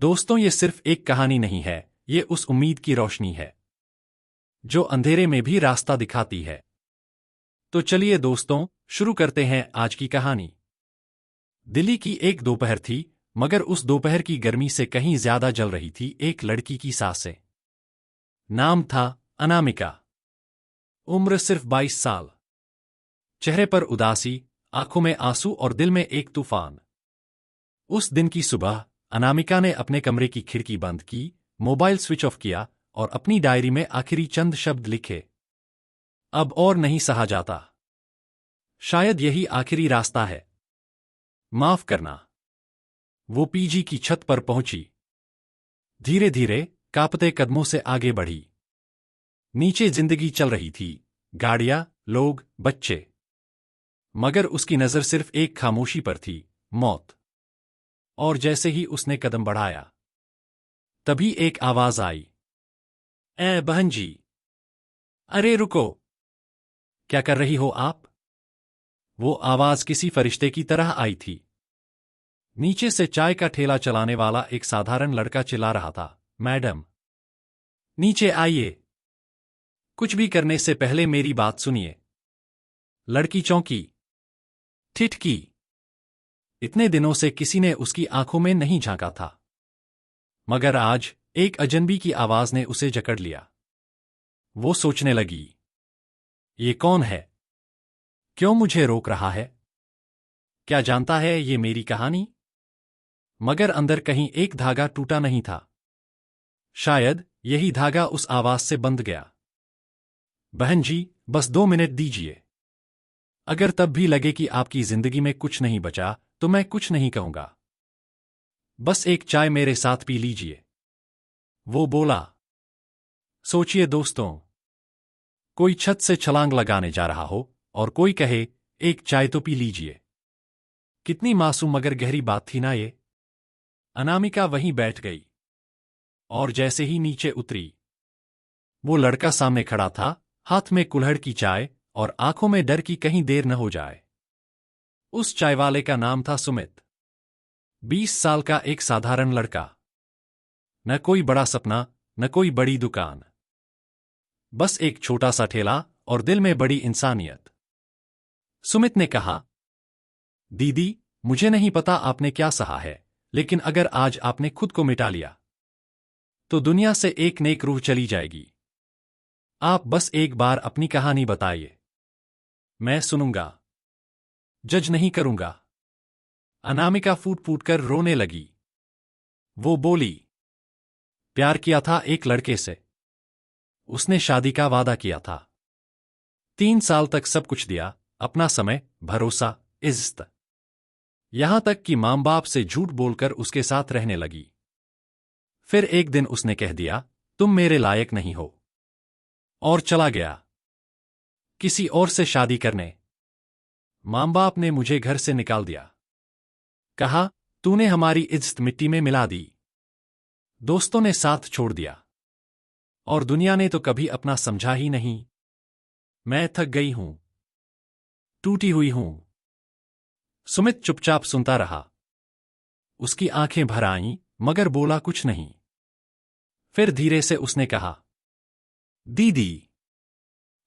दोस्तों, ये सिर्फ एक कहानी नहीं है, ये उस उम्मीद की रोशनी है जो अंधेरे में भी रास्ता दिखाती है। तो चलिए दोस्तों, शुरू करते हैं आज की कहानी। दिल्ली की एक दोपहर थी, मगर उस दोपहर की गर्मी से कहीं ज्यादा जल रही थी एक लड़की की सांसें। नाम था अनामिका। उम्र सिर्फ 22 साल। चेहरे पर उदासी, आंखों में आंसू और दिल में एक तूफान। उस दिन की सुबह अनामिका ने अपने कमरे की खिड़की बंद की, मोबाइल स्विच ऑफ किया और अपनी डायरी में आखिरी चंद शब्द लिखे। अब और नहीं सहा जाता। शायद यही आखिरी रास्ता है। माफ करना। वो पीजी की छत पर पहुंची। धीरे धीरे कांपते कदमों से आगे बढ़ी। नीचे जिंदगी चल रही थी, गाड़ियां, लोग, बच्चे। मगर उसकी नजर सिर्फ एक खामोशी पर थी, मौत। और जैसे ही उसने कदम बढ़ाया, तभी एक आवाज आई। ए बहन जी! अरे रुको! क्या कर रही हो आप? वो आवाज किसी फरिश्ते की तरह आई थी। नीचे से चाय का ठेला चलाने वाला एक साधारण लड़का चिल्ला रहा था, मैडम, नीचे आइए। कुछ भी करने से पहले मेरी बात सुनिए। लड़की चौंकी, ठिठकी। इतने दिनों से किसी ने उसकी आंखों में नहीं झांका था। मगर आज एक अजनबी की आवाज ने उसे जकड़ लिया। वो सोचने लगी, ये कौन है? क्यों मुझे रोक रहा है? क्या जानता है ये मेरी कहानी? मगर अंदर कहीं एक धागा टूटा नहीं था। शायद यही धागा उस आवाज से बंध गया। बहन जी, बस 2 मिनट दीजिए। अगर तब भी लगे कि आपकी जिंदगी में कुछ नहीं बचा, तो मैं कुछ नहीं कहूंगा। बस एक चाय मेरे साथ पी लीजिए। वो बोला। सोचिए दोस्तों, कोई छत से छलांग लगाने जा रहा हो और कोई कहे, एक चाय तो पी लीजिए। कितनी मासूम मगर गहरी बात थी ना ये। अनामिका वहीं बैठ गई। और जैसे ही नीचे उतरी, वो लड़का सामने खड़ा था, हाथ में कुल्हड़ की चाय और आंखों में डर की कहीं देर न हो जाए। उस चायवाले का नाम था सुमित। 20 साल का एक साधारण लड़का। न कोई बड़ा सपना, न कोई बड़ी दुकान। बस एक छोटा सा ठेला और दिल में बड़ी इंसानियत। सुमित ने कहा, दीदी, मुझे नहीं पता आपने क्या सहा है, लेकिन अगर आज आपने खुद को मिटा लिया, तो दुनिया से एक नेक रूह चली जाएगी। आप बस एक बार अपनी कहानी बताइए। मैं सुनूंगा। जज नहीं करूंगा। अनामिका फूट फूट कर रोने लगी। वो बोली, प्यार किया था एक लड़के से। उसने शादी का वादा किया था। 3 साल तक सब कुछ दिया, अपना समय, भरोसा, इज्जत। यहां तक कि मां बाप से झूठ बोलकर उसके साथ रहने लगी। फिर एक दिन उसने कह दिया, तुम मेरे लायक नहीं हो। और चला गया किसी और से शादी करने। मां बाप ने मुझे घर से निकाल दिया। कहा, तूने हमारी इज्जत मिट्टी में मिला दी। दोस्तों ने साथ छोड़ दिया। और दुनिया ने तो कभी अपना समझा ही नहीं। मैं थक गई हूं। टूटी हुई हूं। सुमित चुपचाप सुनता रहा। उसकी आंखें भर आईं, मगर बोला कुछ नहीं। फिर धीरे से उसने कहा, दीदी,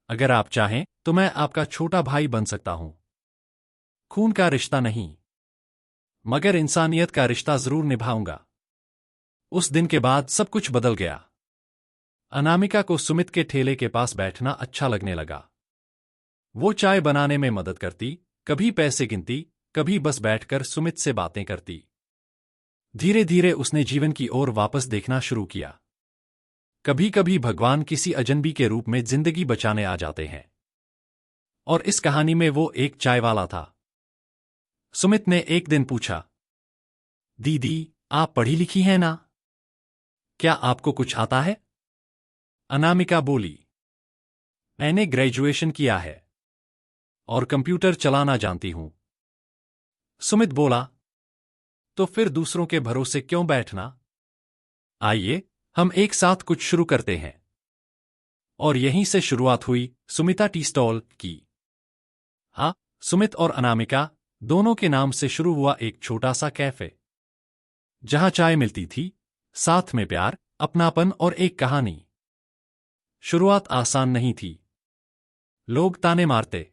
अगर आप चाहें तो मैं आपका छोटा भाई बन सकता हूं। खून का रिश्ता नहीं, मगर इंसानियत का रिश्ता जरूर निभाऊंगा। उस दिन के बाद सब कुछ बदल गया। अनामिका को सुमित के ठेले के पास बैठना अच्छा लगने लगा। वो चाय बनाने में मदद करती, कभी पैसे गिनती, कभी बस बैठकर सुमित से बातें करती। धीरे धीरे उसने जीवन की ओर वापस देखना शुरू किया। कभी कभी भगवान किसी अजनबी के रूप में जिंदगी बचाने आ जाते हैं। और इस कहानी में वो एक चाय वाला था। सुमित ने एक दिन पूछा, दीदी, आप पढ़ी लिखी हैं ना? क्या आपको कुछ आता है? अनामिका बोली, मैंने ग्रेजुएशन किया है और कंप्यूटर चलाना जानती हूं। सुमित बोला, तो फिर दूसरों के भरोसे क्यों बैठना? आइए, हम एक साथ कुछ शुरू करते हैं। और यहीं से शुरुआत हुई सुमिता टी स्टॉल की। हाँ, सुमित और अनामिका दोनों के नाम से शुरू हुआ एक छोटा सा कैफे, जहां चाय मिलती थी, साथ में प्यार, अपनापन और एक कहानी। शुरुआत आसान नहीं थी। लोग ताने मारते,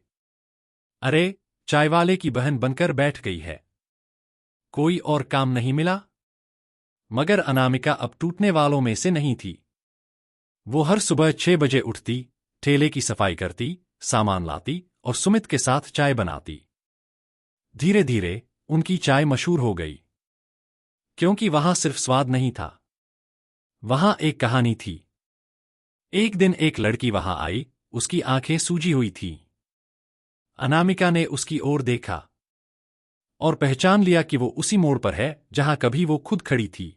अरे चाय वाले की बहन बनकर बैठ गई है, कोई और काम नहीं मिला। मगर अनामिका अब टूटने वालों में से नहीं थी। वो हर सुबह 6 बजे उठती, ठेले की सफाई करती, सामान लाती और सुमित के साथ चाय बनाती। धीरे धीरे उनकी चाय मशहूर हो गई, क्योंकि वहां सिर्फ स्वाद नहीं था, वहां एक कहानी थी। एक दिन एक लड़की वहां आई, उसकी आंखें सूजी हुई थीं। अनामिका ने उसकी ओर देखा और पहचान लिया कि वो उसी मोड़ पर है जहां कभी वो खुद खड़ी थी।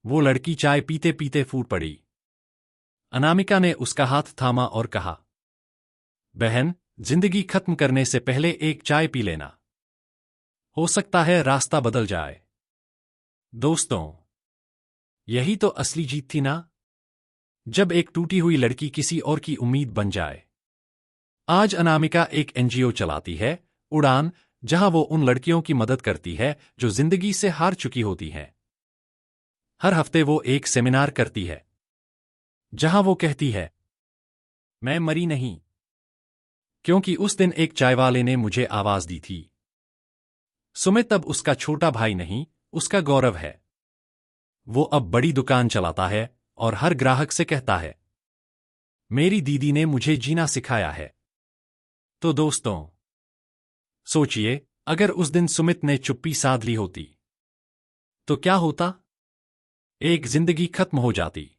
वो लड़की चाय पीते पीते फूट पड़ी। अनामिका ने उसका हाथ थामा और कहा, बहन, जिंदगी खत्म करने से पहले एक चाय पी लेना, हो सकता है रास्ता बदल जाए। दोस्तों, यही तो असली जीत थी ना, जब एक टूटी हुई लड़की किसी और की उम्मीद बन जाए। आज अनामिका एक एनजीओ चलाती है, उड़ान, जहां वो उन लड़कियों की मदद करती है जो जिंदगी से हार चुकी होती हैं। हर हफ्ते वो एक सेमिनार करती है, जहां वो कहती है, मैं मरी नहीं, क्योंकि उस दिन एक चाय वाले ने मुझे आवाज दी थी। सुमित अब उसका छोटा भाई नहीं, उसका गौरव है। वो अब बड़ी दुकान चलाता है और हर ग्राहक से कहता है, मेरी दीदी ने मुझे जीना सिखाया है। तो दोस्तों, सोचिए, अगर उस दिन सुमित ने चुप्पी साध ली होती, तो क्या होता? एक जिंदगी खत्म हो जाती।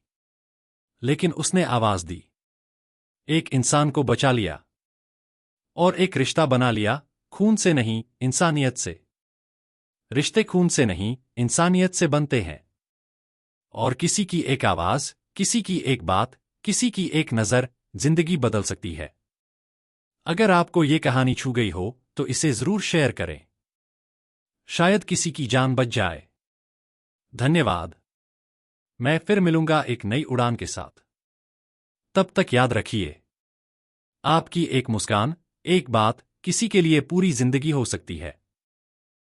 लेकिन उसने आवाज दी, एक इंसान को बचा लिया और एक रिश्ता बना लिया, खून से नहीं, इंसानियत से। रिश्ते खून से नहीं, इंसानियत से बनते हैं। और किसी की एक आवाज, किसी की एक बात, किसी की एक नजर जिंदगी बदल सकती है। अगर आपको ये कहानी छू गई हो तो इसे जरूर शेयर करें, शायद किसी की जान बच जाए। धन्यवाद। मैं फिर मिलूंगा एक नई उड़ान के साथ। तब तक याद रखिए, आपकी एक मुस्कान, एक बात, किसी के लिए पूरी जिंदगी हो सकती है।